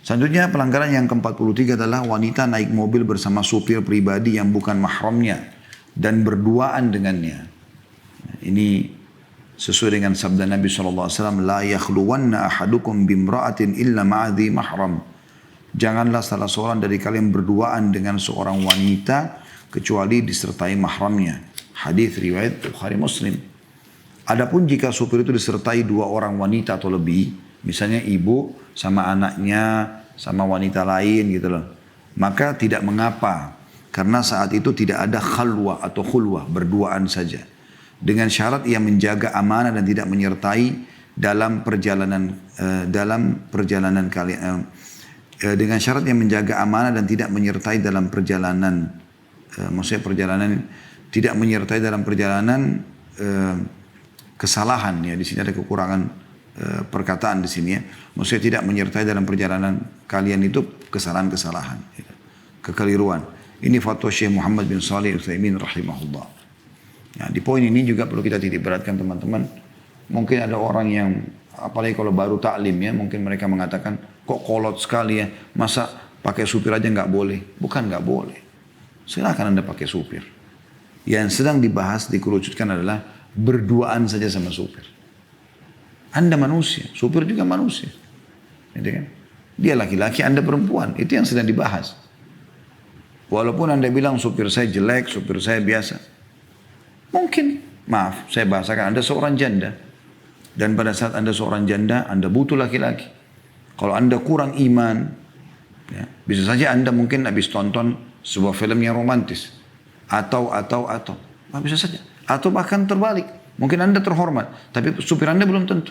Selanjutnya pelanggaran yang ke-43 adalah wanita naik mobil bersama supir pribadi yang bukan mahramnya dan berduaan dengannya. Ini sesuai dengan sabda Nabi SAW, la yakhluwanna ahadukum bimra'atin illa ma'adhi mahram. Janganlah salah seorang dari kalian berduaan dengan seorang wanita kecuali disertai mahramnya. Hadis riwayat Bukhari Muslim. Adapun jika supir itu disertai dua orang wanita atau lebih, misalnya ibu sama anaknya, sama wanita lain gitu loh, maka tidak mengapa. Karena saat itu tidak ada khalwah atau khulwah, berduaan saja. Dengan syarat ia menjaga amanah dan tidak menyertai dalam perjalanan kalian. Dengan syarat yang menjaga amanah dan tidak menyertai dalam perjalanan, maksudnya perjalanan tidak menyertai dalam perjalanan kesalahan ya. Di sini ada kekurangan perkataan di sini ya. Maksudnya tidak menyertai dalam perjalanan kalian itu kesalahan-kesalahan, ya, kekeliruan. Ini fatwa Syekh Muhammad bin Shalih Al-Utsaimin rahimahullah. Nah, di poin ini juga perlu kita titik beratkan teman-teman. Mungkin ada orang yang apalagi kalau baru taklim ya, mungkin mereka mengatakan kok kolot sekali ya, masa pakai supir aja nggak boleh? Bukan nggak boleh. Silakan Anda pakai supir. Yang sedang dibahas, dikerucutkan adalah berduaan saja sama supir. Anda manusia, supir juga manusia. Gitu kan? Dia laki-laki, Anda perempuan. Itu yang sedang dibahas. Walaupun Anda bilang supir saya jelek, supir saya biasa. Mungkin, maaf, saya bahasakan Anda seorang janda. Dan pada saat Anda seorang janda, Anda butuh laki-laki. Kalau Anda kurang iman, ya, bisa saja Anda mungkin habis tonton sebuah film yang romantis. Atau. Nah, bisa saja. Atau bahkan terbalik. Mungkin Anda terhormat, tapi supir Anda belum tentu.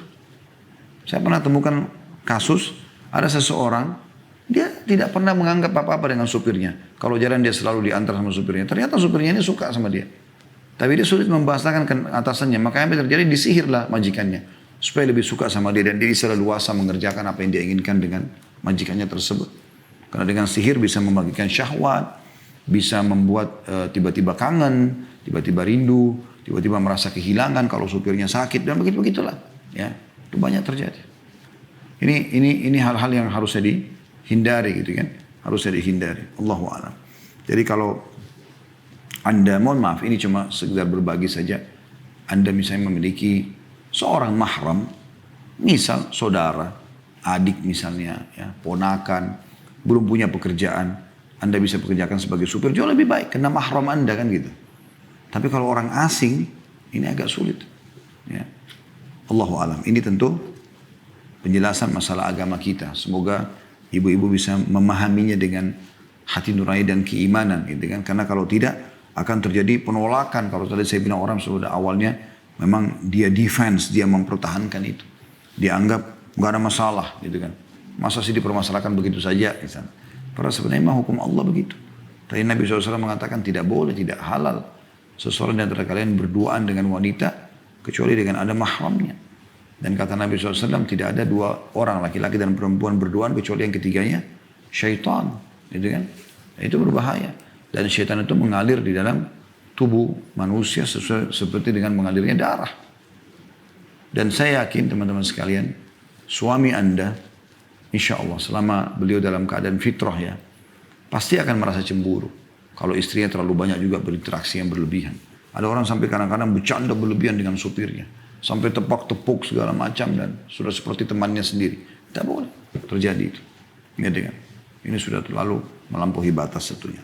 Saya pernah temukan kasus, ada seseorang, dia tidak pernah menganggap apa-apa dengan supirnya. Kalau jalan dia selalu diantar sama supirnya. Ternyata supirnya ini suka sama dia. Tapi dia sulit membahasakan ke atasannya. Makanya apa terjadi? Disihirlah majikannya. Supaya lebih suka sama dia. Dan dia bisa leluasa mengerjakan apa yang dia inginkan dengan majikannya tersebut. Karena dengan sihir bisa membagikan syahwat. Bisa membuat tiba-tiba kangen. Tiba-tiba rindu. Tiba-tiba merasa kehilangan kalau supirnya sakit. Dan begitu-begitulah. Ya, itu banyak terjadi. Ini hal-hal yang harusnya dihindari gitu kan. Harusnya dihindari. Allahu a'lam. Jadi kalau Anda, mohon maaf, ini cuma sekedar berbagi saja. Anda misalnya memiliki seorang mahram, misal saudara, adik misalnya, ya, ponakan, belum punya pekerjaan, Anda bisa pekerjakan sebagai supir, jauh lebih baik, karena mahram Anda kan gitu. Tapi kalau orang asing, ini agak sulit. Ya. Allahu a'lam. Ini tentu penjelasan masalah agama kita. Semoga ibu-ibu bisa memahaminya dengan hati nurani dan keimanan, gitu kan? Karena kalau tidak, akan terjadi penolakan. Kalau tadi saya bilang orang sudah awalnya memang dia defense, dia mempertahankan itu. Dia anggap nggak ada masalah, gitu kan. Masa sih dipermasalahkan begitu saja, misalnya. Padahal sebenarnya memang hukum Allah begitu. Tadi Nabi SAW mengatakan tidak boleh, tidak halal seseorang di antara kalian berduaan dengan wanita kecuali dengan ada mahramnya. Dan kata Nabi SAW tidak ada dua orang laki-laki dan perempuan berduaan kecuali yang ketiganya syaitan, gitu kan. Itu berbahaya. Dan syaitan itu mengalir di dalam tubuh manusia seperti dengan mengalirnya darah. Dan saya yakin teman-teman sekalian, suami Anda, insya Allah selama beliau dalam keadaan fitrah ya, pasti akan merasa cemburu. Kalau istrinya terlalu banyak juga berinteraksi yang berlebihan. Ada orang sampai kadang-kadang bercanda berlebihan dengan supirnya. Sampai tepak-tepuk segala macam dan sudah seperti temannya sendiri. Tidak boleh terjadi itu. Ini sudah terlalu melampaui batas tentunya.